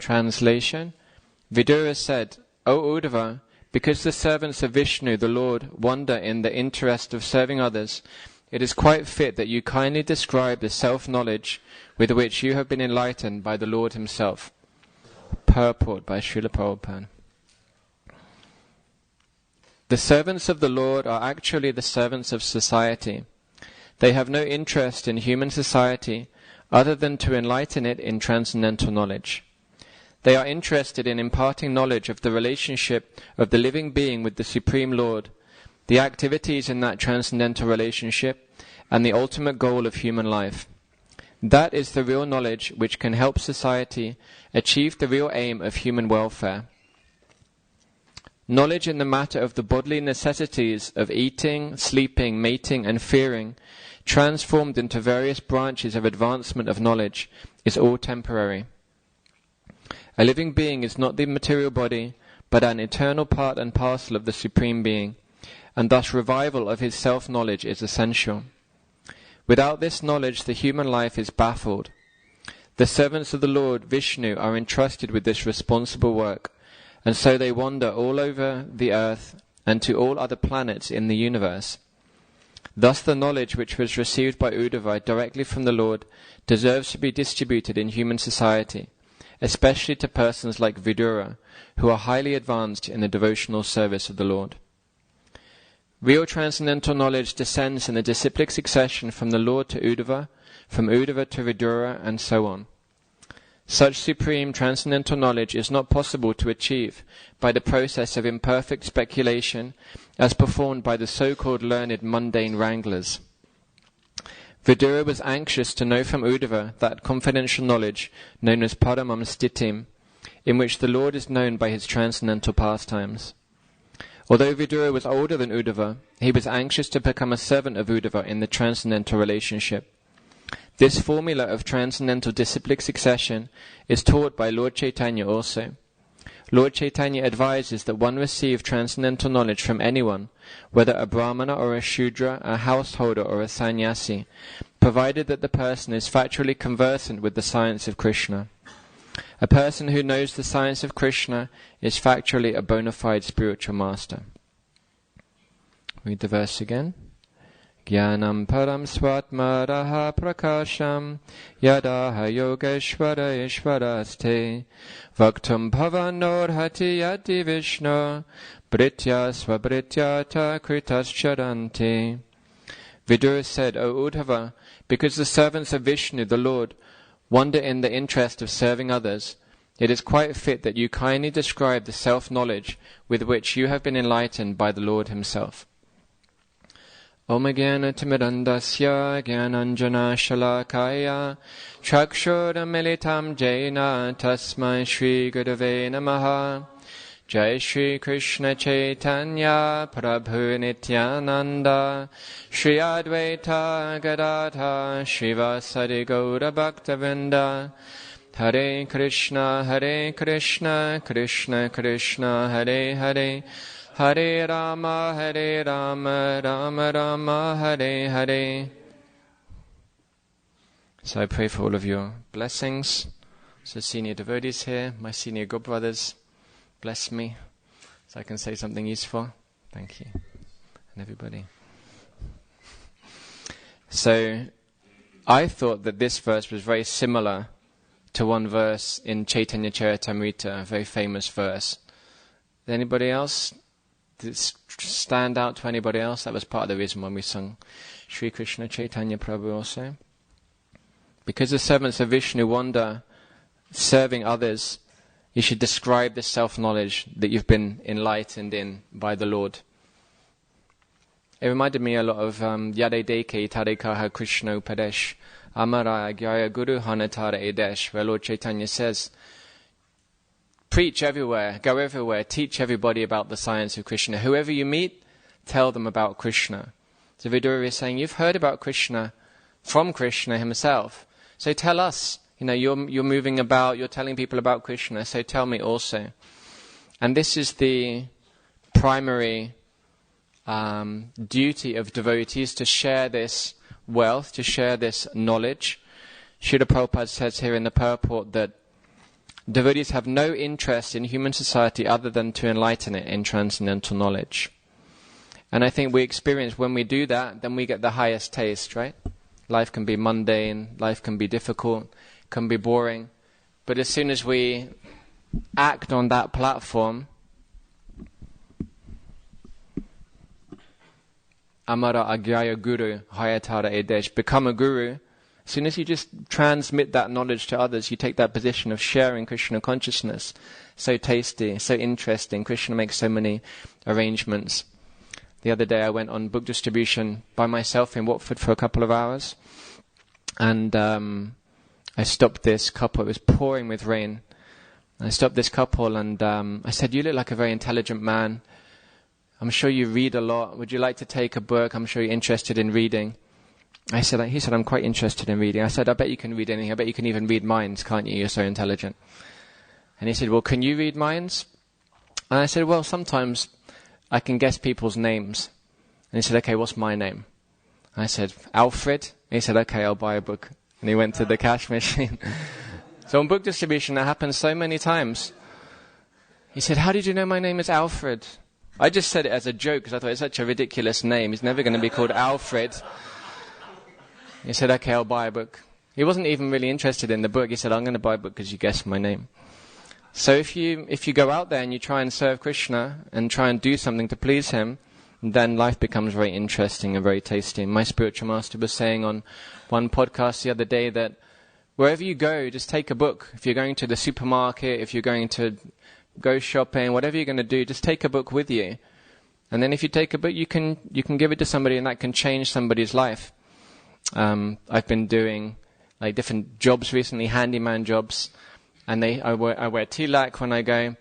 Translation. Vidura said, O Uddhava, because the servants of Vishnu, the Lord, wander in the interest of serving others, it is quite fit that you kindly describe the self-knowledge with which you have been enlightened by the Lord himself. Purport by Srila Prabhupada. The servants of the Lord are actually the servants of society. They have no interest in human society other than to enlighten it in transcendental knowledge. They are interested in imparting knowledge of the relationship of the living being with the Supreme Lord, the activities in that transcendental relationship, and the ultimate goal of human life. That is the real knowledge which can help society achieve the real aim of human welfare. Knowledge in the matter of the bodily necessities of eating, sleeping, mating, and fearing, transformed into various branches of advancement of knowledge, is all temporary. A living being is not the material body, but an eternal part and parcel of the Supreme Being, and thus revival of his self-knowledge is essential. Without this knowledge, the human life is baffled. The servants of the Lord, Vishnu, are entrusted with this responsible work, and so they wander all over the earth and to all other planets in the universe. Thus the knowledge which was received by Uddhava directly from the Lord deserves to be distributed in human society, especially to persons like Vidura, who are highly advanced in the devotional service of the Lord. Real transcendental knowledge descends in the disciplic succession from the Lord to Uddhava, from Uddhava to Vidura, and so on. Such supreme transcendental knowledge is not possible to achieve by the process of imperfect speculation as performed by the so-called learned mundane wranglers. Vidura was anxious to know from Uddhava that confidential knowledge known as Paramam Stitim, in which the Lord is known by his transcendental pastimes. Although Vidura was older than Uddhava, he was anxious to become a servant of Uddhava in the transcendental relationship. This formula of transcendental disciplic succession is taught by Lord Chaitanya also. Lord Chaitanya advises that one receive transcendental knowledge from anyone, whether a brahmana or a shudra, a householder or a sannyasi, provided that the person is factually conversant with the science of Krishna. A person who knows the science of Krishna is factually a bona fide spiritual master. Read the verse again. Jnanam param swatmaraha prakasham yadaha yogeshvara ishvaraste vaktum bhavanorhati yadi vishnu britya svabrityata kritascharanti. Vidura said, O Uddhava, because the servants of Vishnu, the Lord, wander in the interest of serving others, it is quite fit that you kindly describe the self-knowledge with which you have been enlightened by the Lord himself. Om Jnana Timirandasya Jnananjana Shalakaya Chakshura Militam Jena Tasmai Shri Gurave Namaha. Jai Shri Krishna Chaitanya Prabhu Nityananda Shri Advaita Gadadha Shivasadi Gaura Bhaktavinda. Hare Krishna Krishna Krishna Hare Hare, Hare Rama Rama Rama Hare Hare. So I pray for all of your blessings. So senior devotees here, my senior god brothers, bless me so I can say something useful. Thank you. And everybody. So I thought that this verse was very similar to one verse in Chaitanya Charitamrita, a very famous verse. Did anybody else? Did it stand out to anybody else? That was part of the reason when we sung Sri Krishna Chaitanya Prabhu also. Because the servants of Vishnu wander serving others, you should describe this self-knowledge that you've been enlightened in by the Lord. It reminded me a lot of Yade Deke Tarekaha Krishna Upadesh Amara Gyaya Guru Hanatara Edesh, where Lord Chaitanya says, preach everywhere, go everywhere, teach everybody about the science of Krishna. Whoever you meet, tell them about Krishna. So Vidura is saying, you've heard about Krishna from Krishna himself. So tell us, you're moving about, you're telling people about Krishna, so tell me also. And this is the primary duty of devotees, to share this wealth, to share this knowledge. Srila Prabhupada says here in the purport that Devotees have no interest in human society other than to enlighten it in transcendental knowledge. And I think we experience when we do that, then we get the highest taste, right? Life can be mundane, life can be difficult, can be boring. But as soon as we act on that platform, Amara Agyaya Guru Hayatara Edesh, become a guru. As soon as you just transmit that knowledge to others, you take that position of sharing Krishna consciousness. So tasty, so interesting. Krishna makes so many arrangements. The other day I went on book distribution by myself in Watford for a couple of hours. And I stopped this couple. It was pouring with rain. I stopped this couple and I said, "You look like a very intelligent man. I'm sure you read a lot. Would you like to take a book? I'm sure you're interested in reading." He said, "I'm quite interested in reading." I said, "I bet you can read anything. I bet you can even read minds, can't you? You're so intelligent." And he said, "Well, can you read minds?" And I said, "Well, sometimes I can guess people's names." And he said, "Okay, what's my name?" I said, "Alfred." And he said, "Okay, I'll buy a book." And he went to the cash machine. So on book distribution, that happens so many times. He said, "How did you know my name is Alfred?" I just said it as a joke because I thought it's such a ridiculous name. He's never going to be called Alfred. He said, "Okay, I'll buy a book." He wasn't even really interested in the book. He said, "I'm going to buy a book because you guessed my name." So if you go out there and you try and serve Krishna and try and do something to please him, then life becomes very interesting and very tasty. My spiritual master was saying on one podcast the other day that wherever you go, just take a book. If you're going to the supermarket, if you're going to go shopping, whatever you're going to do, just take a book with you. And then if you take a book, you can give it to somebody and that can change somebody's life. I've been doing like different jobs recently, handyman jobs, and I wear tilak when I go,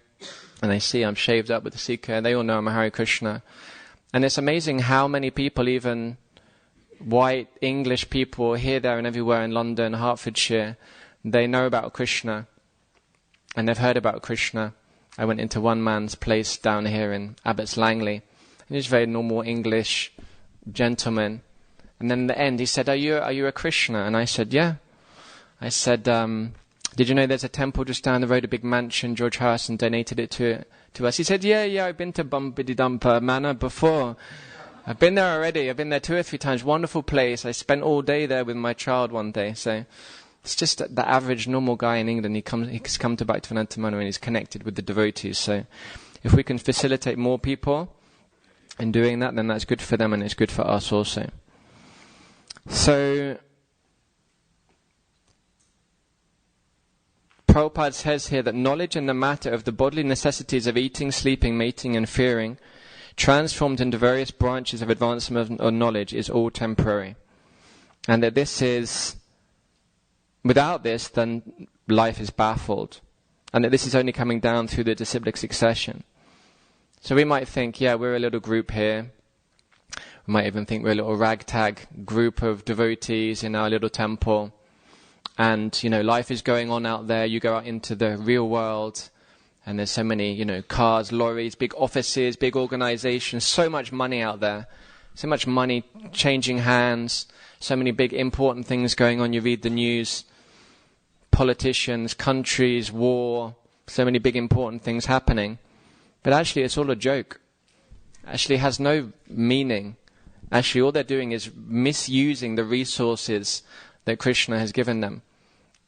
and they see I'm shaved up with the Sikha, and they all know I'm a Hare Krishna. And it's amazing how many people, even white English people here, there and everywhere in London, Hertfordshire, they know about Krishna, and they've heard about Krishna. I went into one man's place down here in Abbots Langley, and he was a very normal English gentleman. And then in the end, he said, Are you a Krishna? And I said, "Yeah." I said, "Did you know there's a temple just down the road, a big mansion? George Harrison donated it to us." He said, Yeah, I've been to Bumpity Dumper Manor before. I've been there already. I've been there 2 or 3 times. Wonderful place. I spent all day there with my child one day. So it's just the average normal guy in England. He's come to Bhaktivedanta Manor and he's connected with the devotees. So if we can facilitate more people in doing that, then that's good for them and it's good for us also. So Prabhupada says here that knowledge in the matter of the bodily necessities of eating, sleeping, mating and fearing, transformed into various branches of advancement of knowledge, is all temporary. And that this is, without this, then life is baffled. And that this is only coming down through the disciplic succession. So we might think, yeah, we're a little group here. We might even think we're a little ragtag group of devotees in our little temple. And, life is going on out there. You go out into the real world, and there's so many, cars, lorries, big offices, big organizations, so much money out there. So much money changing hands, so many big important things going on. You read the news, politicians, countries, war, so many big important things happening. But actually it's all a joke. Actually has no meaning. Actually all they're doing is misusing the resources that Krishna has given them.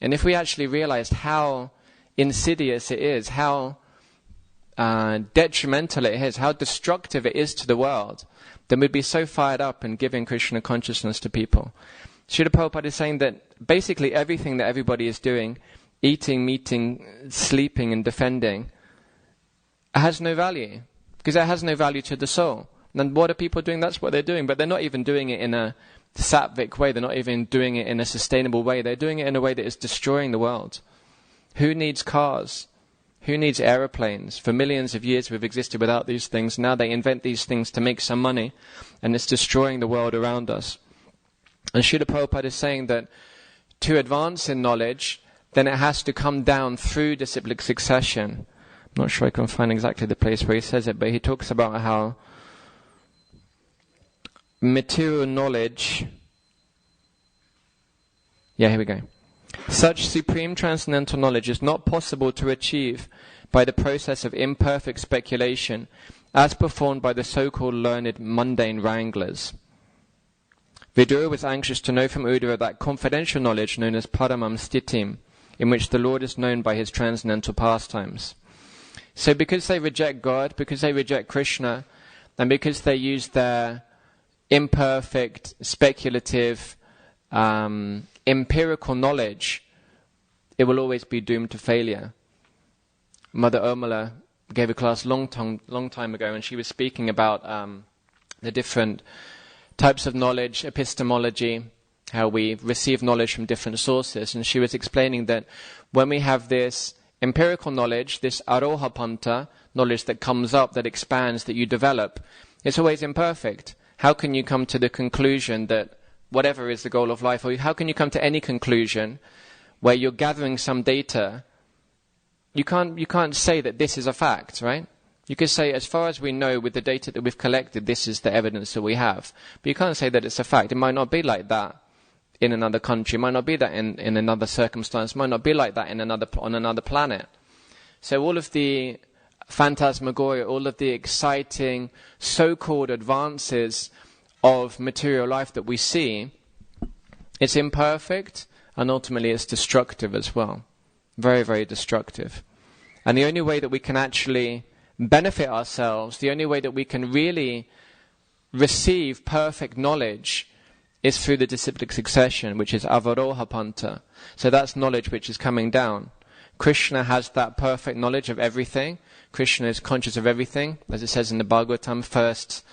And if we actually realized how insidious it is, how detrimental it is, how destructive it is to the world, then we'd be so fired up in giving Krishna consciousness to people. Srila Prabhupada is saying that basically everything that everybody is doing, eating, meeting, sleeping and defending, has no value. Because it has no value to the soul. And what are people doing? That's what they're doing. But they're not even doing it in a sattvic way. They're not even doing it in a sustainable way. They're doing it in a way that is destroying the world. Who needs cars? Who needs aeroplanes? For millions of years we've existed without these things. Now they invent these things to make some money, and it's destroying the world around us. And Srila Prabhupada is saying that to advance in knowledge, then it has to come down through disciplic succession. I'm not sure I can find exactly the place where he says it, but he talks about how material knowledge... Yeah, here we go. Such supreme transcendental knowledge is not possible to achieve by the process of imperfect speculation as performed by the so-called learned mundane wranglers. Vidura was anxious to know from Uddhava that confidential knowledge known as paramam stitim, in which the Lord is known by his transcendental pastimes. So because they reject God, because they reject Krishna, and because they use their imperfect, speculative, empirical knowledge, it will always be doomed to failure. Mother Omala gave a class long time ago, and she was speaking about the different types of knowledge, epistemology, how we receive knowledge from different sources. And she was explaining that when we have this empirical knowledge, this arohapanta, knowledge that comes up, that expands, that you develop, it's always imperfect. How can you come to the conclusion that whatever is the goal of life, or how can you come to any conclusion where you're gathering some data? You can't say that this is a fact, right? You could say, as far as we know, with the data that we've collected, this is the evidence that we have. But you can't say that it's a fact. It might not be like that in another country. It might not be that in another circumstance. It might not be like that on another planet. So all of the phantasmagoria, all of the exciting so-called advances of material life that we see, it's imperfect, and ultimately it's destructive as well. Very, very destructive. And the only way that we can actually benefit ourselves, the only way that we can really receive perfect knowledge is through the disciplic succession, which is avarohapanta. So that's knowledge which is coming down. Krishna has that perfect knowledge of everything. Krishna is conscious of everything. As it says in the Bhagavatam, first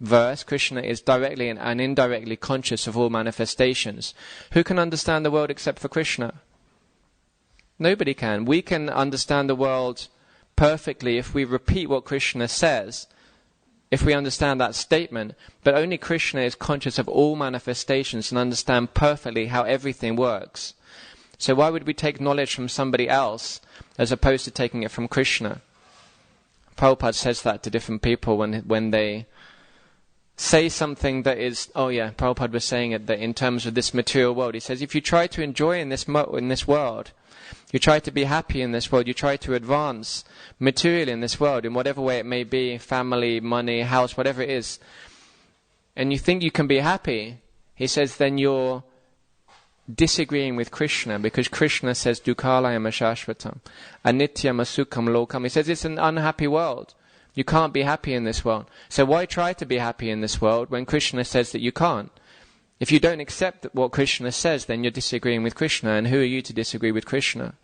verse, Krishna is directly and indirectly conscious of all manifestations. Who can understand the world except for Krishna? Nobody can. We can understand the world perfectly if we repeat what Krishna says, if we understand that statement, but only Krishna is conscious of all manifestations and understand perfectly how everything works. So why would we take knowledge from somebody else as opposed to taking it from Krishna? Prabhupada says that to different people when they say something that is, Prabhupada was saying it, that in terms of this material world, he says, if you try to enjoy in this world, you try to be happy in this world, you try to advance materially in this world, in whatever way it may be, family, money, house, whatever it is, and you think you can be happy, he says, then you're disagreeing with Krishna, because Krishna says, Dukhalayam ashashvatam, anityam asukham lokam. He says it's an unhappy world. You can't be happy in this world. So why try to be happy in this world when Krishna says that you can't? If you don't accept what Krishna says, then you're disagreeing with Krishna, and who are you to disagree with Krishna?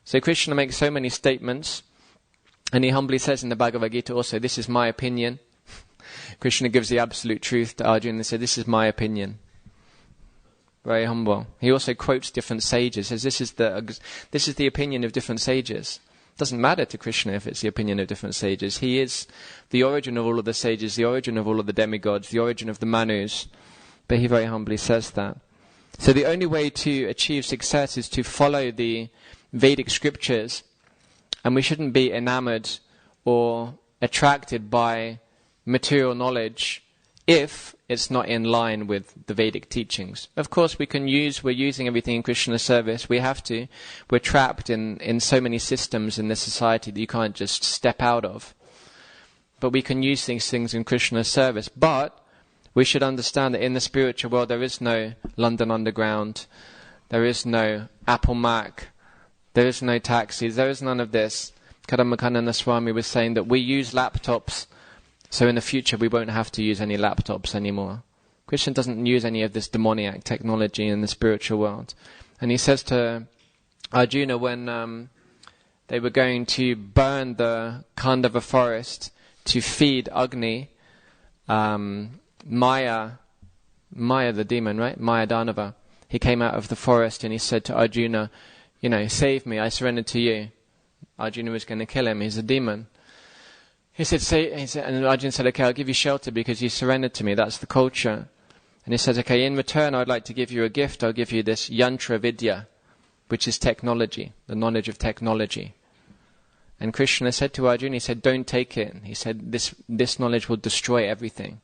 So Krishna makes so many statements, and he humbly says in the Bhagavad Gita also, this is my opinion. Krishna gives the absolute truth to Arjuna and says, this is my opinion. Very humble. He also quotes different sages, says this is the opinion of different sages. It doesn't matter to Krishna if it's the opinion of different sages. He is the origin of all of the sages, the origin of all of the demigods, the origin of the Manus. But he very humbly says that. So the only way to achieve success is to follow the Vedic scriptures, and we shouldn't be enamored or attracted by material knowledge if it's not in line with the Vedic teachings. Of course, we're using everything in Krishna's service. We have to. We're trapped in so many systems in this society that you can't just step out of. But we can use these things in Krishna's service. But we should understand that in the spiritual world there is no London Underground, there is no Apple Mac, there is no taxis, there is none of this. Kadamakanana Swami was saying that we use laptops, so in the future we won't have to use any laptops anymore. Krishna doesn't use any of this demoniac technology in the spiritual world. And he says to Arjuna when they were going to burn the Khandava forest to feed Agni, Maya the demon, right? Maya Danava. He came out of the forest and he said to Arjuna, save me, I surrender to you. Arjuna was going to kill him, he's a demon. And Arjuna said, okay, I'll give you shelter because you surrendered to me, that's the culture. And he says, okay, in return I'd like to give you a gift, I'll give you this yantra vidya, which is technology, the knowledge of technology. And Krishna said to Arjuna, he said, don't take it. He said, this knowledge will destroy everything.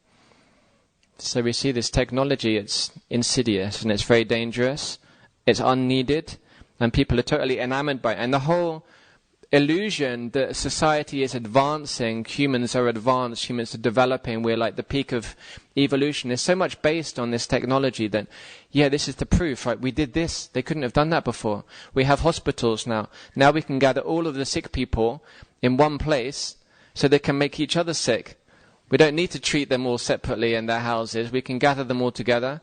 So we see this technology, it's insidious and it's very dangerous, it's unneeded, and people are totally enamored by it. And the whole illusion that society is advancing, humans are advanced, humans are developing, we're like the peak of evolution, is so much based on this technology that, yeah, this is the proof, right? We did this. They couldn't have done that before. We have hospitals now. Now we can gather all of the sick people in one place so they can make each other sick. We don't need to treat them all separately in their houses. We can gather them all together,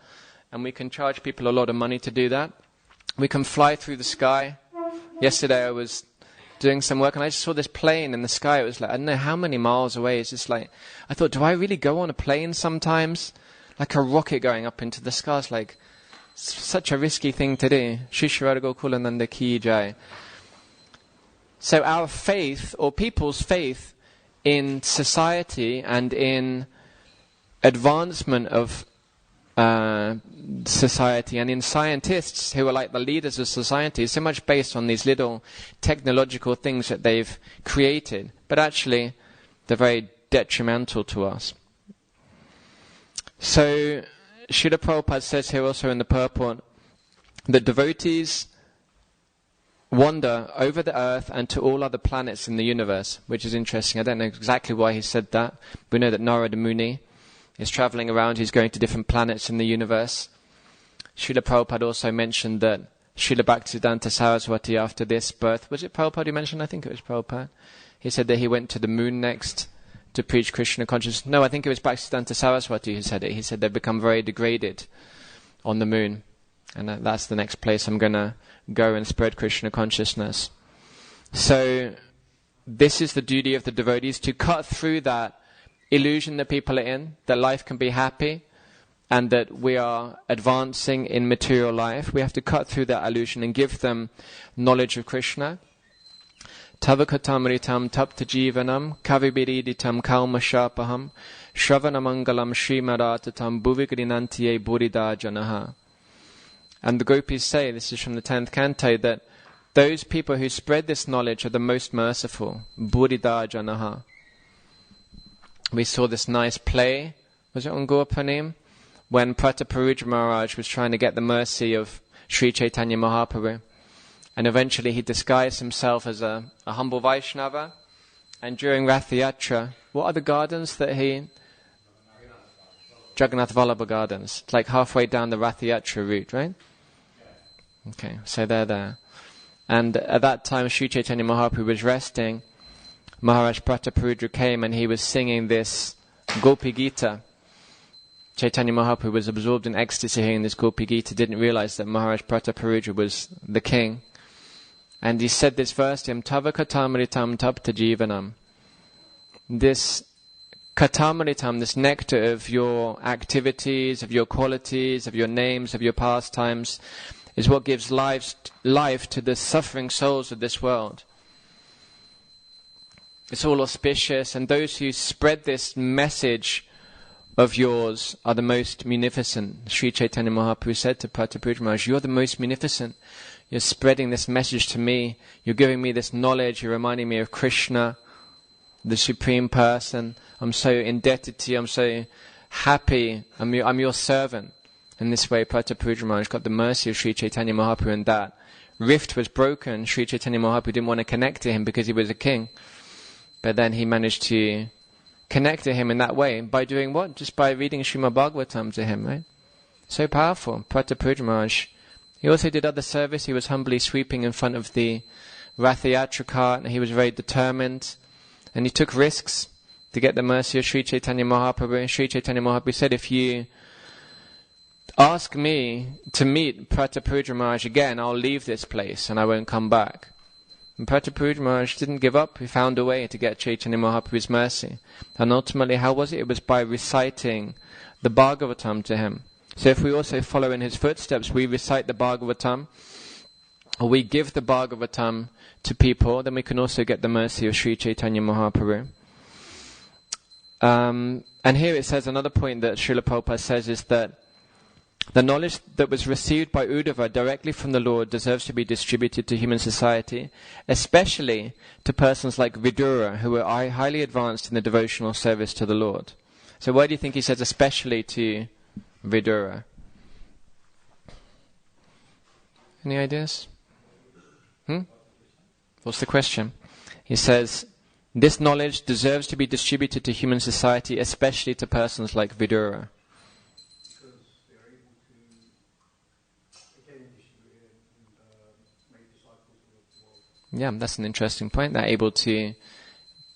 and we can charge people a lot of money to do that. We can fly through the sky. Yesterday I was doing some work and I just saw this plane in the sky. It was like, I don't know how many miles away. It's just like, I thought, do I really go on a plane sometimes? Like a rocket going up into the sky. It's like, such a risky thing to do. Shishiradago Kulananda Ki Jai. So our faith, or people's faith, in society and in advancement of society and in scientists who are like the leaders of society is so much based on these little technological things that they've created, but actually they're very detrimental to us. So Srila Prabhupada says here also in the purport that devotees wander over the earth and to all other planets in the universe, which is interesting. I don't know exactly why he said that. We know that Narada Muni is travelling around, he's going to different planets in the universe. Srila Prabhupada also mentioned that Srila Bhaktisiddhanta Saraswati, after this birth, was it Prabhupada who mentioned? I think it was Prabhupada. He said that he went to the moon next to preach Krishna consciousness. No, I think it was Bhaktisiddhanta Saraswati who said it. He said they've become very degraded on the moon, and that's the next place I'm going to go and spread Krishna consciousness. So this is the duty of the devotees, to cut through that illusion that people are in, that life can be happy and that we are advancing in material life. We have to cut through that illusion and give them knowledge of Krishna. Tavakatamritam tapta jivanam kavibiriditam kalmashapaham shravanamangalam srimaratatam bhuvikrinantiye buddhida janaha. And the gopis say, this is from the 10th canto, that those people who spread this knowledge are the most merciful. Buddhida janaha. We saw this nice play, was it on Gaurapanim? When Prataparudra Maharaj was trying to get the mercy of Sri Chaitanya Mahaprabhu. And eventually he disguised himself as a humble Vaishnava. And during Rath Yatra, what are the gardens that he... Jagannath Vallabha Gardens. It's like halfway down the Rath Yatra route, right? Okay, so they're there. And at that time Sri Chaitanya Mahaprabhu was resting. Maharaj Prataparudra came and he was singing this Gopi Gita. Chaitanya Mahaprabhu was absorbed in ecstasy hearing this Gopi Gita, didn't realize that Maharaj Prataparudra was the king. And he said this verse to him, Tava katamritam tapta jivanam. This katamritam, this nectar of your activities, of your qualities, of your names, of your pastimes, is what gives life to the suffering souls of this world. It's all auspicious, and those who spread this message of yours are the most munificent. Sri Chaitanya Mahaprabhu said to Prataparudra Maharaj, you're the most munificent. You're spreading this message to me. You're giving me this knowledge. You're reminding me of Krishna, the Supreme Person. I'm so indebted to you. I'm so happy. I'm your servant. In this way, Prataparudra Maharaj got the mercy of Sri Chaitanya Mahaprabhu, and that rift was broken. Sri Chaitanya Mahaprabhu didn't want to connect to him because he was a king. But then he managed to connect to him in that way. By doing what? Just by reading Srimad Bhagavatam to him, right? So powerful. Prataparudra Maharaj. He also did other service. He was humbly sweeping in front of the Rathayatra cart, and he was very determined. And he took risks to get the mercy of Sri Chaitanya Mahaprabhu. Sri Chaitanya Mahaprabhu said, if you ask me to meet Prataparudra Maharaj again, I'll leave this place and I won't come back. And Prataparudra Maharaj didn't give up. He found a way to get Chaitanya Mahaprabhu's mercy. And ultimately, how was it? It was by reciting the Bhagavatam to him. So if we also follow in his footsteps, we recite the Bhagavatam, or we give the Bhagavatam to people, then we can also get the mercy of Sri Chaitanya Mahaprabhu. And here it says, another point that Srila Prabhupada says is that the knowledge that was received by Uddhava directly from the Lord deserves to be distributed to human society, especially to persons like Vidura, who are highly advanced in the devotional service to the Lord. So why do you think he says especially to Vidura? Any ideas? What's the question? He says, this knowledge deserves to be distributed to human society, especially to persons like Vidura. Because they're able to, again, distribute it and make disciples of the world. Yeah, that's an interesting point. They're able to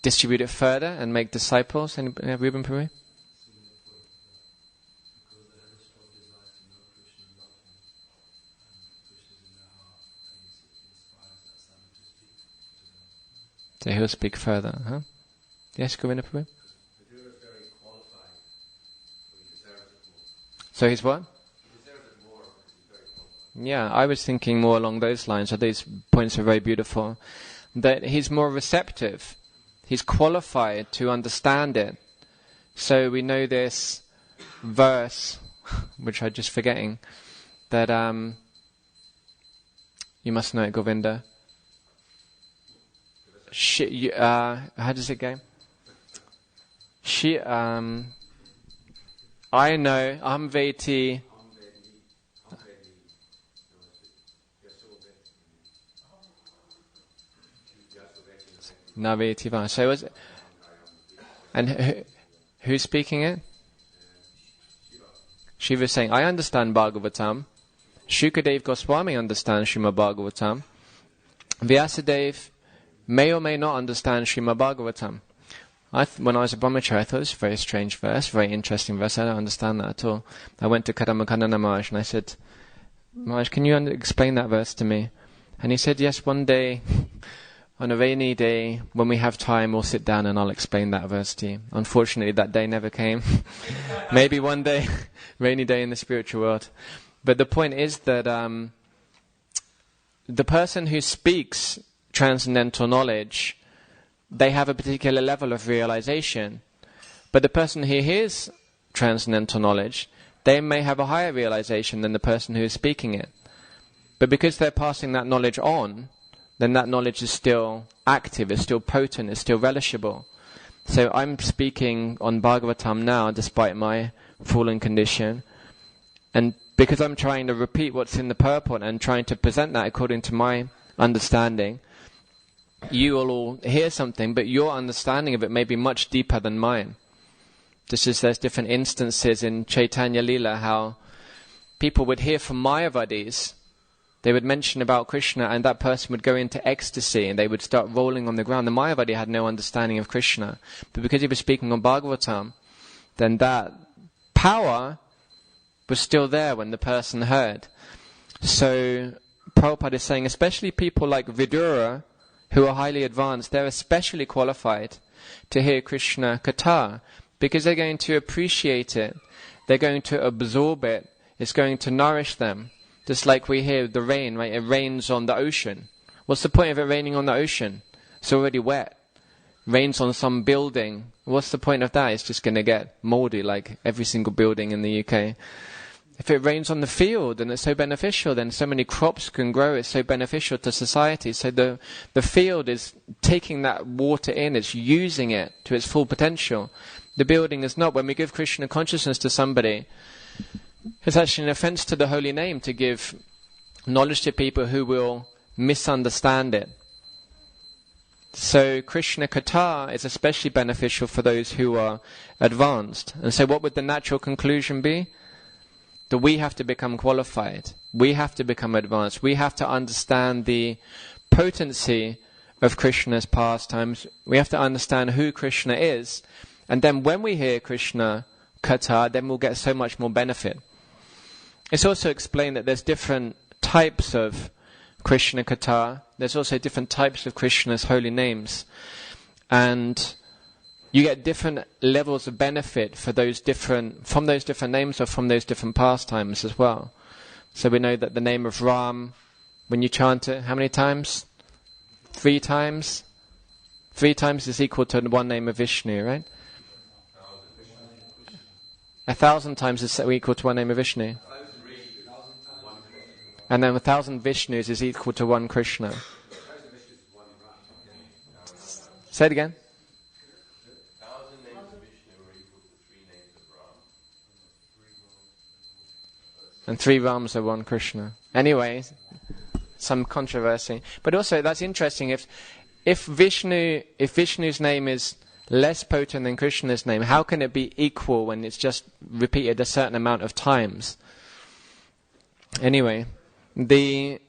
distribute it further and make disciples. Ruben Puri? So he'll speak further, huh? Yes, Govinda Prabhu? So he's what? Yeah, I was thinking more along those lines. So these points are very beautiful. That he's more receptive. He's qualified to understand it. So we know this verse, which I'm just forgetting, that you must know it, Govinda. How does it go? I know, Veti. Naveti va. So was it? And who's speaking it? Shiva is saying, I understand Bhagavatam. Shukadev Goswami understands Srimad Bhagavatam. Vyasadeva may or may not understand Srimad Bhagavatam. When I was a brahmachari, I thought it was a very strange verse, very interesting verse. I don't understand that at all. I went to Kadamakanana Maharaj and I said, Maharaj, can you explain that verse to me? And he said, yes, one day, on a rainy day, when we have time, we'll sit down and I'll explain that verse to you. Unfortunately, that day never came. Maybe one day, rainy day in the spiritual world. But the point is that the person who speaks transcendental knowledge, they have a particular level of realization. But the person who hears transcendental knowledge, they may have a higher realization than the person who is speaking it. But because they're passing that knowledge on, then that knowledge is still active, is still potent, is still relishable. So I'm speaking on Bhagavatam now, despite my fallen condition. And because I'm trying to repeat what's in the purport and trying to present that according to my understanding, you will all hear something, but your understanding of it may be much deeper than mine. Just as there's different instances in Chaitanya Leela how people would hear from Mayavadis, they would mention about Krishna and that person would go into ecstasy and they would start rolling on the ground. The Mayavadi had no understanding of Krishna. But because he was speaking on Bhagavatam, then that power was still there when the person heard. So Prabhupada is saying, especially people like Vidura, who are highly advanced, they're especially qualified to hear Krishna Katha, because they're going to appreciate it, they're going to absorb it, it's going to nourish them. Just like we hear the rain, right? It rains on the ocean. What's the point of it raining on the ocean? It's already wet. Rains on some building. What's the point of that? It's just going to get moldy like every single building in the UK. If it rains on the field and it's so beneficial, then so many crops can grow, it's so beneficial to society. So the field is taking that water in, it's using it to its full potential. The building is not. When we give Krishna consciousness to somebody, it's actually an offense to the holy name to give knowledge to people who will misunderstand it. So Krishna Katha is especially beneficial for those who are advanced. And so what would the natural conclusion be? That we have to become qualified. We have to become advanced. We have to understand the potency of Krishna's pastimes. We have to understand who Krishna is. And then when we hear Krishna Katha, then we'll get so much more benefit. It's also explained that there's different types of Krishna Katha. There's also different types of Krishna's holy names. And you get different levels of benefit from those different names or from those different pastimes as well. So we know that the name of Ram, when you chant it, how many times? 3 times? 3 times is equal to one name of Vishnu, right? 1,000 times is equal to one name of Vishnu. And then 1,000 Vishnus is equal to one Krishna. Say it again. And 3 Rams are one Krishna. Anyway, some controversy. But also, that's interesting. If Vishnu's name is less potent than Krishna's name, how can it be equal when it's just repeated a certain amount of times? Anyway, the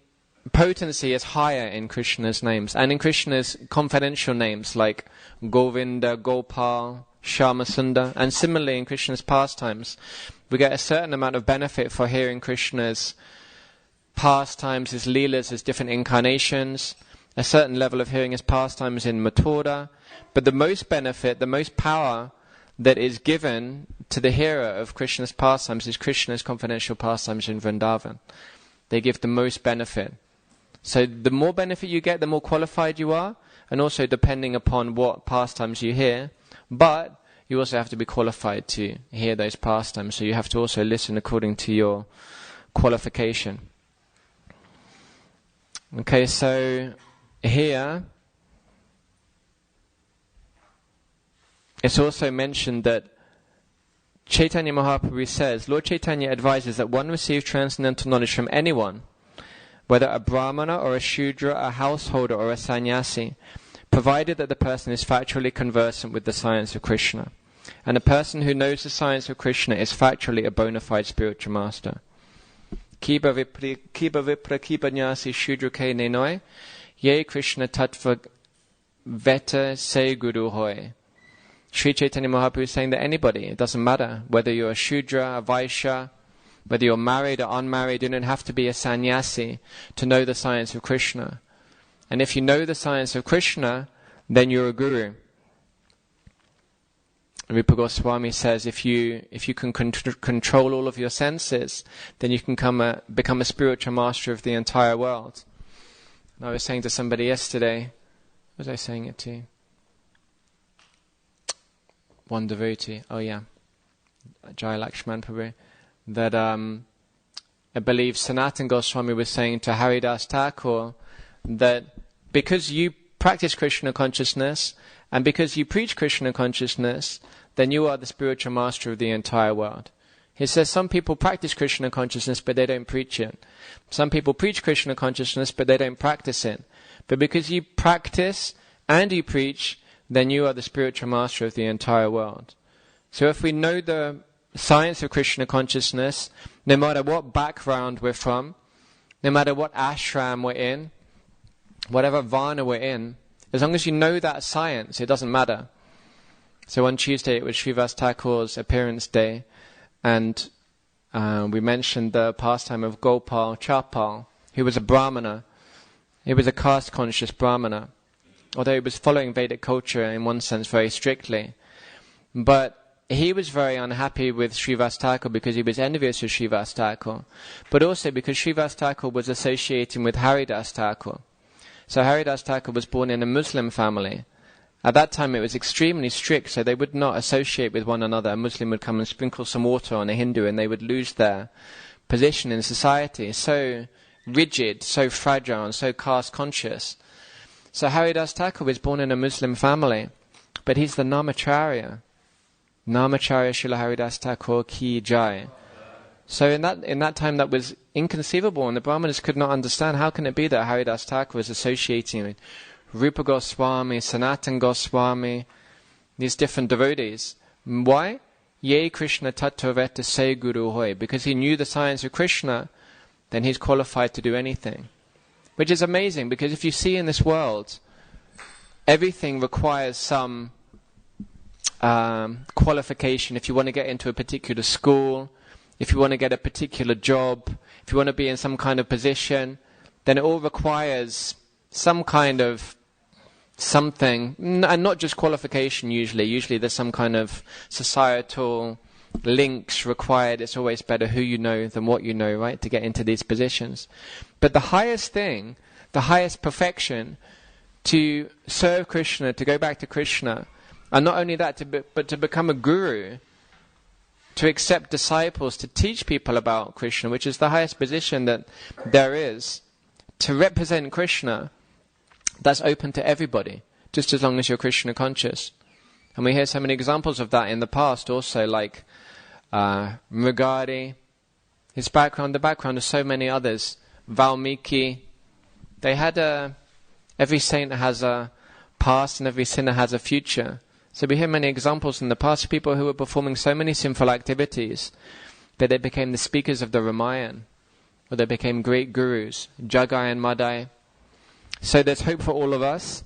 potency is higher in Krishna's names, and in Krishna's confidential names like Govinda, Gopal, Shyamasundar, and similarly in Krishna's pastimes. We get a certain amount of benefit for hearing Krishna's pastimes, his leelas, his different incarnations, a certain level of hearing his pastimes in Mathura. But the most benefit, the most power that is given to the hearer of Krishna's pastimes is Krishna's confidential pastimes in Vrindavan. They give the most benefit. So the more benefit you get, the more qualified you are, and also depending upon what pastimes you hear. But you also have to be qualified to hear those pastimes, so you have to also listen according to your qualification. Okay, so here it's also mentioned that Chaitanya Mahaprabhu says, Lord Chaitanya advises that one receive transcendental knowledge from anyone, whether a brahmana or a shudra, a householder or a sannyasi, provided that the person is factually conversant with the science of Krishna. And a person who knows the science of Krishna is factually a bona fide spiritual master. Kiba vipra kiba nyasi shudra ke nenoi, ye Krishna tattva veta se guru hoy. Sri Chaitanya Mahaprabhu is saying that anybody, it doesn't matter whether you're a Shudra, a Vaishya, whether you're married or unmarried, you don't have to be a sannyasi to know the science of Krishna. And if you know the science of Krishna, then you're a guru. Rupa Goswami says if you can control all of your senses, then you can become a spiritual master of the entire world. And I was saying to somebody yesterday, what was I saying it to? One devotee, Jai Lakshman Prabhu, that I believe Sanatana Goswami was saying to Haridas Thakur that because you practice Krishna consciousness and because you preach Krishna consciousness, then you are the spiritual master of the entire world. He says some people practice Krishna consciousness but they don't preach it. Some people preach Krishna consciousness but they don't practice it. But because you practice and you preach, then you are the spiritual master of the entire world. So if we know the science of Krishna consciousness, no matter what background we're from, no matter what ashram we're in, whatever varna we're in, as long as you know that science, it doesn't matter. So on Tuesday it was Srivas Thakur's appearance day, and we mentioned the pastime of Gopal Chapal, who was a brahmana. He was a caste-conscious brahmana, although he was following Vedic culture in one sense very strictly. But he was very unhappy with Srivas Thakur because he was envious of Srivas Thakur, but also because Srivas Thakur was associating with Haridas Thakur. So Haridas Thakur was born in a Muslim family. At that time it was extremely strict, so they would not associate with one another. A Muslim would come and sprinkle some water on a Hindu and they would lose their position in society. So rigid, so fragile, and so caste-conscious. So Haridas Thakur was born in a Muslim family, but he's the Namacharya. Namacharya Srila Haridas Thakur ki jai. So in that time that was inconceivable, and the Brahmanas could not understand how can it be that Haridas Thakur was associating with Rupa Goswami, Sanatana Goswami, these different devotees. Why? Ye Krishna tattva se guru hoy. Because he knew the science of Krishna, then he's qualified to do anything. Which is amazing, because if you see in this world, everything requires some qualification. If you want to get into a particular school, if you want to get a particular job, if you want to be in some kind of position, then it all requires some kind of something, and not just qualification usually. Usually there's some kind of societal links required. It's always better who you know than what you know, right, to get into these positions. But the highest thing, the highest perfection to serve Krishna, to go back to Krishna, and not only that, but to become a guru, to accept disciples, to teach people about Krishna, which is the highest position that there is, to represent Krishna, that's open to everybody, just as long as you're Krishna conscious. And we hear so many examples of that in the past also, like Mrigadi, his background, the background of so many others, Valmiki, They had every saint has a past and every sinner has a future. So we hear many examples in the past of people who were performing so many sinful activities that they became the speakers of the Ramayana, or they became great gurus, Jagai and Madai. So there's hope for all of us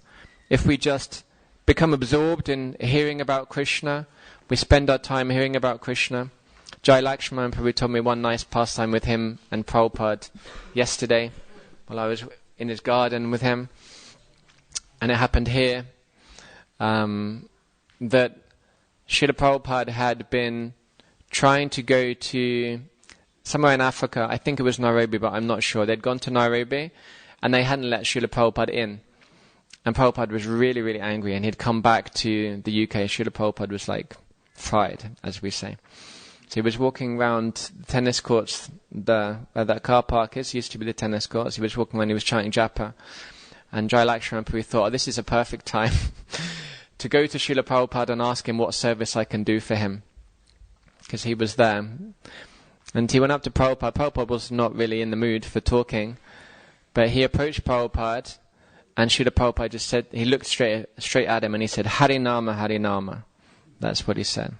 if we just become absorbed in hearing about Krishna. We spend our time hearing about Krishna. Jai Lakshman Prabhu told me one nice pastime with him and Prabhupada yesterday while I was in his garden with him. And it happened here that Srila Prabhupada had been trying to go to somewhere in Africa. I think it was Nairobi, but I'm not sure. They'd gone to Nairobi and they hadn't let Srila Prabhupada in. And Prabhupada was really, really angry, and he'd come back to the UK. Srila Prabhupada was like fried, as we say. So he was walking around the tennis courts, where that car park is, used to be the tennis courts. He was walking when he was chanting japa. And Jai Lakshman Prabhu thought, oh, this is a perfect time to go to Srila Prabhupada and ask him what service I can do for him. Because he was there. And he went up to Prabhupada. Prabhupada was not really in the mood for talking. But he approached Prabhupada, and Srila Prabhupada just said, he looked straight at him and he said, Harinama, Harinama. That's what he said.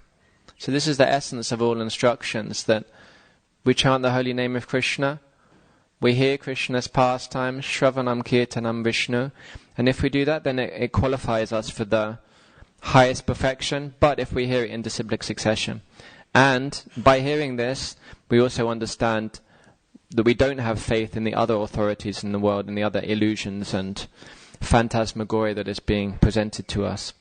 So this is the essence of all instructions, that we chant the holy name of Krishna, we hear Krishna's pastimes, Shravanam Kirtanam Vishnu, and if we do that, then it qualifies us for the highest perfection, but if we hear it in disciplic succession. And by hearing this, we also understand that we don't have faith in the other authorities in the world and the other illusions and phantasmagoria that is being presented to us.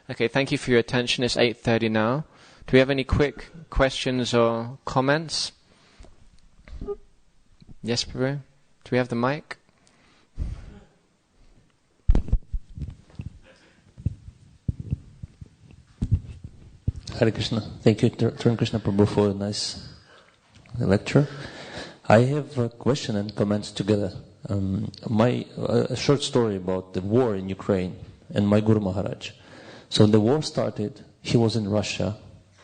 Okay, thank you for your attention. It's 8:30 now. Do we have any quick questions or comments? Yes, Prabhu? Do we have the mic? Hare Krishna. Thank you, Taruna Krishna Prabhu, for a nice lecture. I have a question and comments together. A short story about the war in Ukraine and my Guru Maharaj. So the war started, he was in Russia,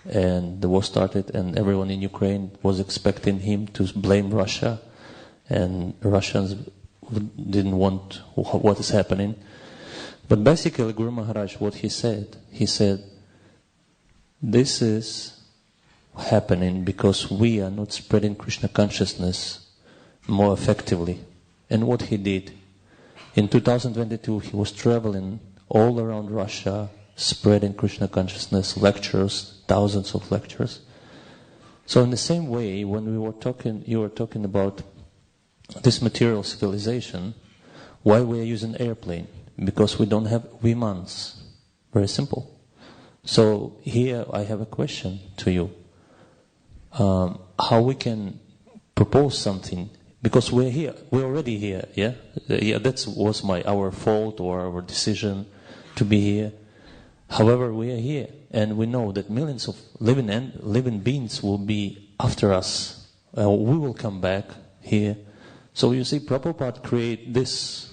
and the war started, and everyone in Ukraine was expecting him to blame Russia, and Russians didn't want what is happening. But basically, Guru Maharaj, what he said, this is happening because we are not spreading Krishna consciousness more effectively. And what he did, in 2022, he was traveling all around Russia, spreading Krishna consciousness, lectures, thousands of lectures. So in the same way, when you were talking about this material civilization, why we are using airplane? Because we don't have Vimans. Very simple. So here I have a question to you. How we can propose something, because we're here, we're already here, yeah? That was our fault or our decision to be here. However, we are here, and we know that millions of living beings will be after us. We will come back here. So you see, Prabhupada create this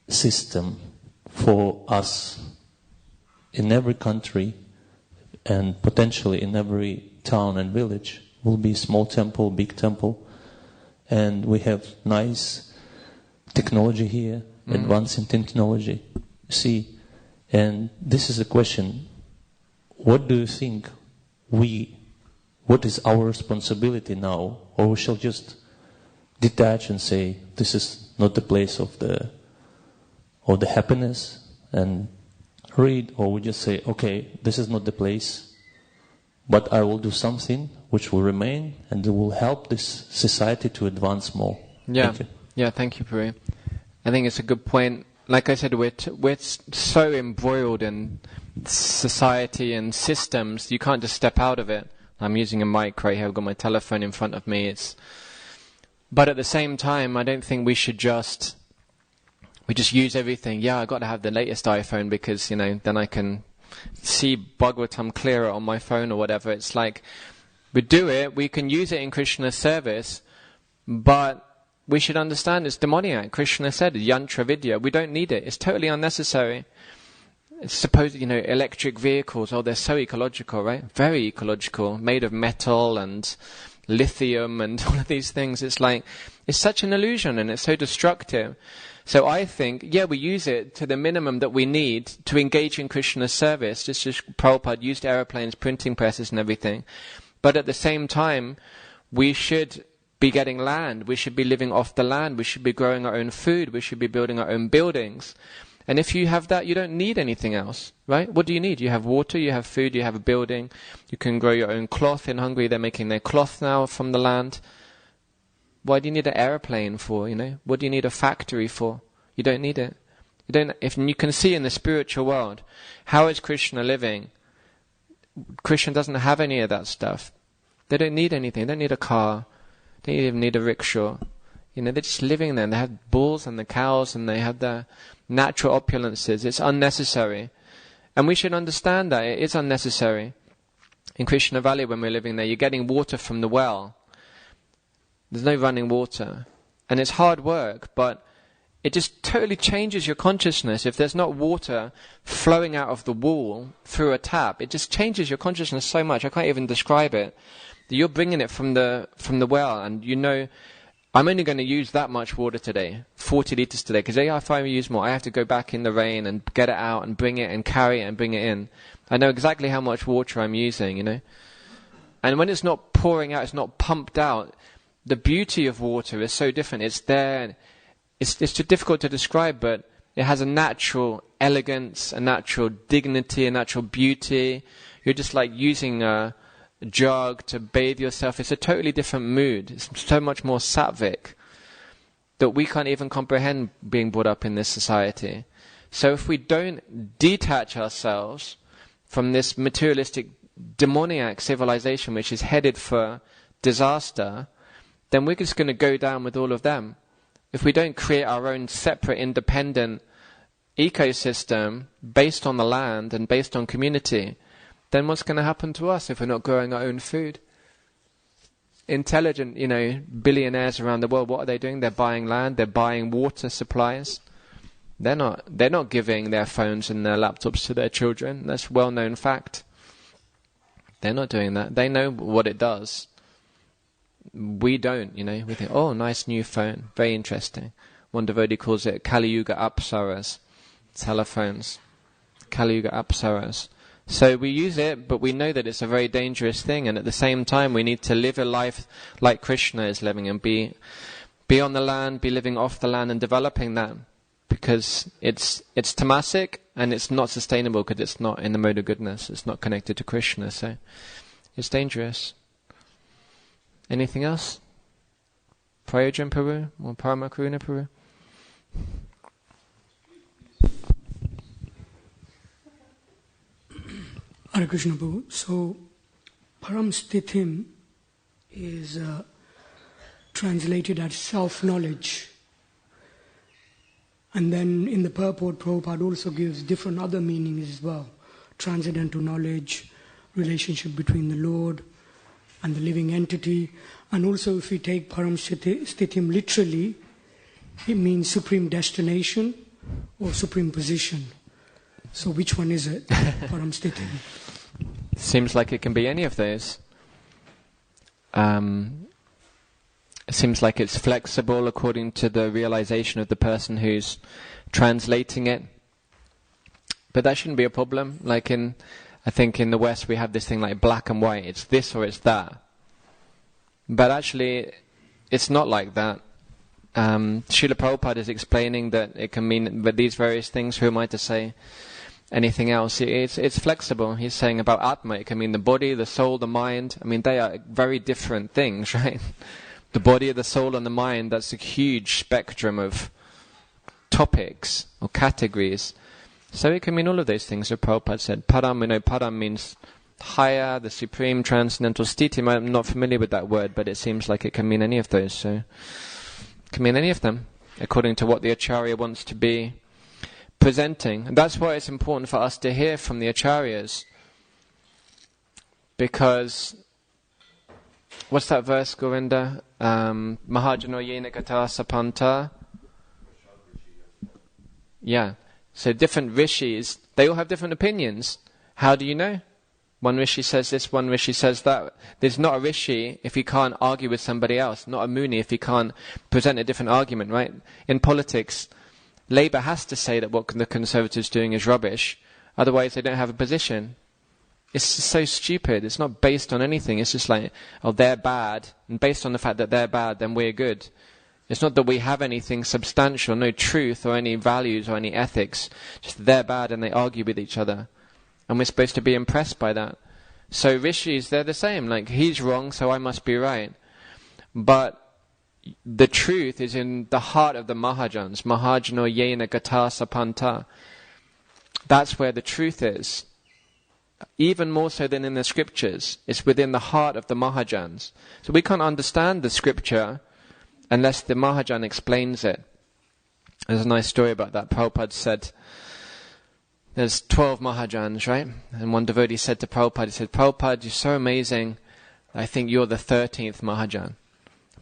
system for us in every country, and potentially in every town and village will be small temple, big temple, and we have nice technology here, advancing technology. See. And this is a question, what do you think what is our responsibility now? Or we shall just detach and say, this is not the place of the happiness and read, or we just say, okay, this is not the place, but I will do something which will remain and it will help this society to advance more. Yeah, thank you, Puri. I think it's a good point. Like I said, we're so embroiled in society and systems, you can't just step out of it. I'm using a mic right here, I've got my telephone in front of me. But at the same time, I don't think we just use everything. Yeah, I've got to have the latest iPhone because, then I can see Bhagavatam clearer on my phone or whatever. It's like, we do it, we can use it in Krishna's service, but we should understand it's demoniac. Krishna said, yantra vidya. We don't need it. It's totally unnecessary. suppose, electric vehicles, they're so ecological, right? Very ecological, made of metal and lithium and all of these things. It's such an illusion and it's so destructive. So I think, we use it to the minimum that we need to engage in Krishna's service, just as Prabhupada used aeroplanes, printing presses and everything. But at the same time, we should be getting land, we should be living off the land, we should be growing our own food, we should be building our own buildings. And if you have that, you don't need anything else, right? What do you need? You have water, you have food, you have a building, you can grow your own cloth. In Hungary, they're making their cloth now from the land. Why do you need an aeroplane for, What do you need a factory for? You don't need it. If you can see in the spiritual world, how is Krishna living? Krishna doesn't have any of that stuff. They don't need anything. They don't need a car. They don't even need a rickshaw. They're just living there. They have bulls and the cows and they have the natural opulences. It's unnecessary. And we should understand that. It is unnecessary. In Krishna Valley, when we're living there, you're getting water from the well. There's no running water. And it's hard work, but it just totally changes your consciousness. If there's not water flowing out of the wall through a tap, it just changes your consciousness so much. I can't even describe it. You're bringing it from the well, and I'm only going to use that much water today, 40 liters today, because if I use more, I have to go back in the rain and get it out and bring it and carry it and bring it in. I know exactly how much water I'm using, And when it's not pouring out, it's not pumped out, the beauty of water is so different. It's there. It's too difficult to describe, but it has a natural elegance, a natural dignity, a natural beauty. You're just like using a jug to bathe yourself. It's a totally different mood. It's so much more sattvic that we can't even comprehend being brought up in this society. So if we don't detach ourselves from this materialistic, demoniac civilization which is headed for disaster, then we're just going to go down with all of them. If we don't create our own separate, independent ecosystem based on the land and based on community, then what's going to happen to us if we're not growing our own food? Intelligent, billionaires around the world, what are they doing? They're buying land, they're buying water supplies. They're not giving their phones and their laptops to their children. That's a well-known fact. They're not doing that. They know what it does. We don't, we think, oh, nice new phone, very interesting. One devotee calls it Kali Yuga Apsaras, telephones, Kali Yuga Apsaras. So we use it, but we know that it's a very dangerous thing, and at the same time we need to live a life like Krishna is living and be on the land, be living off the land and developing that, because it's tamasic and it's not sustainable because it's not in the mode of goodness, it's not connected to Krishna, so it's dangerous. Anything else? Prayojan Peru or Paramakaruna Peru? Hare Krishna Prabhu. So, Param Sthithim is translated as self-knowledge. And then in the purport, Prabhupada also gives different other meanings as well. Transcendental knowledge, relationship between the Lord and the living entity. And also if we take Param Sthithim literally, it means supreme destination or supreme position. So which one is it? Param Sthithim. Seems like it can be any of those. It seems like it's flexible according to the realization of the person who's translating it. But that shouldn't be a problem. I think in the West we have this thing like black and white. It's this or it's that. But actually, it's not like that. Srila Prabhupada is explaining that it can mean these various things. Who am I to say anything else? It's flexible. He's saying about Atma, it can mean the body, the soul, the mind. I mean, they are very different things, right? The body, the soul, and the mind, that's a huge spectrum of topics or categories. So it can mean all of those things, as Prabhupada said. Param, Param means higher, the supreme, transcendental sthiti. I'm not familiar with that word, but it seems like it can mean any of those. So it can mean any of them, according to what the Acharya wants to be presenting. And that's why it's important for us to hear from the Acharyas. Because, what's that verse, Govinda? Mahajano yena kata sapanta. Yeah. So different rishis, they all have different opinions. How do you know? One rishi says this, one rishi says that. There's not a rishi if he can't argue with somebody else, not a muni if he can't present a different argument, right? In politics, Labour has to say that what the Conservatives are doing is rubbish, otherwise they don't have a position. It's so stupid. It's not based on anything. It's just like, oh, they're bad, and based on the fact that they're bad, then we're good. It's not that we have anything substantial, no truth or any values or any ethics. Just they're bad and they argue with each other. And we're supposed to be impressed by that. So rishis, they're the same. Like, he's wrong, so I must be right. But the truth is in the heart of the Mahajans. Mahajano yena gata sapanta. That's where the truth is. Even more so than in the scriptures. It's within the heart of the Mahajans. So we can't understand the scripture unless the Mahajan explains it. There's a nice story about that. Prabhupada said, there's 12 Mahajans, right? And one devotee said to Prabhupada, he said, Prabhupada, you're so amazing, I think you're the 13th Mahajan.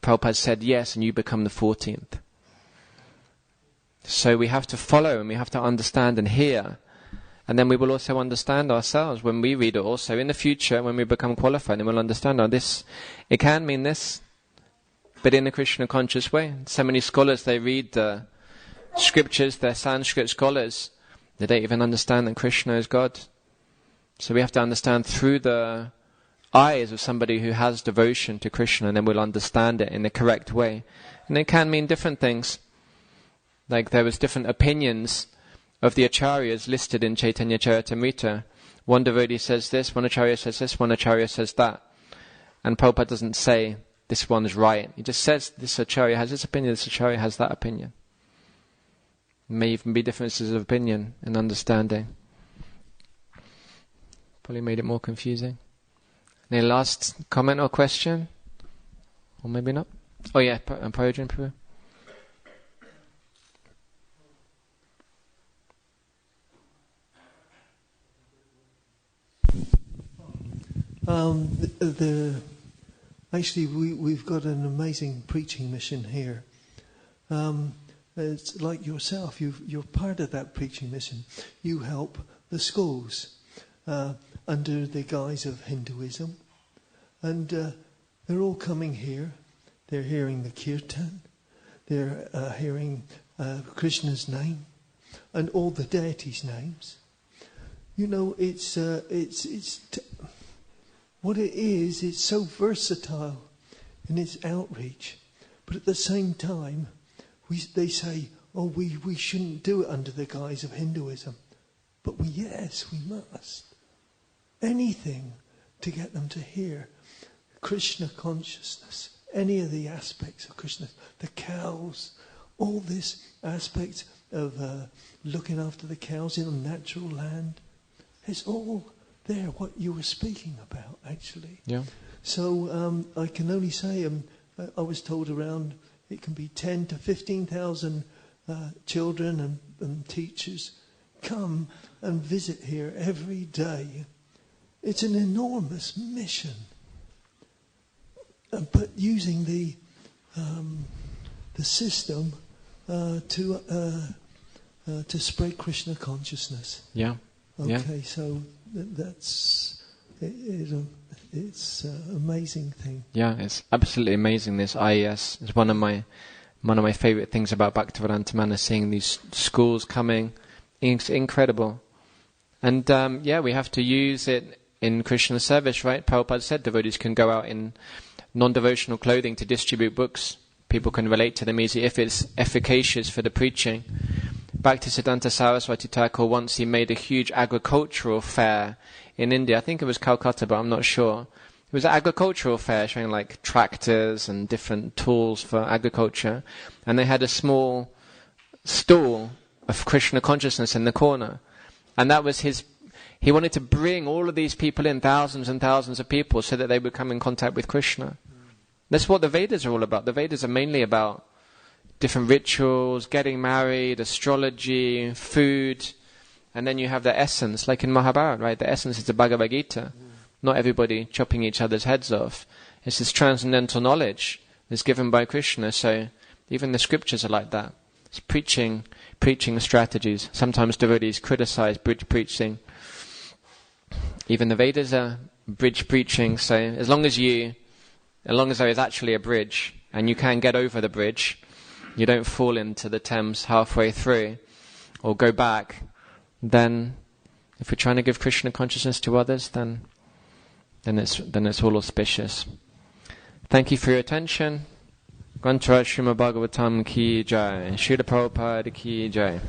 Prabhupada said, yes, and you become the 14th. So we have to follow and we have to understand and hear. And then we will also understand ourselves when we read it also. In the future, when we become qualified, and we'll understand, oh, this, it can mean this, but in a Krishna conscious way. So many scholars, they read the scriptures, they're Sanskrit scholars, they don't even understand that Krishna is God. So we have to understand through the eyes of somebody who has devotion to Krishna, and then we'll understand it in the correct way. And it can mean different things. Like there was different opinions of the acharyas listed in Chaitanya Charitamrita. One devotee says this, one acharya says this, one acharya says that. And Prabhupada doesn't say, this one's right. He just says, this acharya has this opinion, this acharya has that opinion. There may even be differences of opinion and understanding. Probably made it more confusing. Any last comment or question? Or maybe not? Oh yeah, Prayojan Prabhu. Actually, we've got an amazing preaching mission here. It's like yourself, you're part of that preaching mission. You help the schools under the guise of Hinduism. And they're all coming here. They're hearing the kirtan. They're hearing Krishna's name and all the deities' names. You know, it's what it is, it's so versatile in its outreach. But at the same time, they say, oh, we shouldn't do it under the guise of Hinduism. But yes, we must. Anything to get them to hear Krishna consciousness, any of the aspects of Krishna, the cows, all this aspect of looking after the cows in a natural land. It's all there, what you were speaking about, actually. Yeah. So I can only say, I was told around, it can be 10 to 15,000 children and teachers come and visit here every day. It's an enormous mission. But using the system to spread Krishna consciousness. Yeah. Okay, so that's it's an amazing thing. Yeah, it's absolutely amazing. This IES is one of my favorite things about Bhaktivedanta Manor, seeing these schools coming. It's incredible, and we have to use it in Krishna service, right? Prabhupada said devotees can go out in non-devotional clothing to distribute books. People can relate to them easily if it's efficacious for the preaching. Bhaktisiddhanta Saraswati Thakur once he made a huge agricultural fair in India. I think it was Calcutta, but I'm not sure. It was an agricultural fair showing like tractors and different tools for agriculture. And they had a small stall of Krishna consciousness in the corner. And that was he wanted to bring all of these people in, thousands and thousands of people, so that they would come in contact with Krishna. That's what the Vedas are all about. The Vedas are mainly about different rituals, getting married, astrology, food, and then you have the essence, like in Mahabharata, right? The essence is the Bhagavad Gita. Not everybody chopping each other's heads off. It's this transcendental knowledge that's given by Krishna, so even the scriptures are like that. It's preaching preaching strategies. Sometimes devotees criticize bridge preaching. Even the Vedas are bridge preaching, so as long as there is actually a bridge and you can get over the bridge, you don't fall into the Thames halfway through or go back, then if we're trying to give Krishna consciousness to others, then it's all auspicious. Thank you for your attention. Grantaraj Srimad Bhagavatam ki jai. Srila Prabhupada ki jai.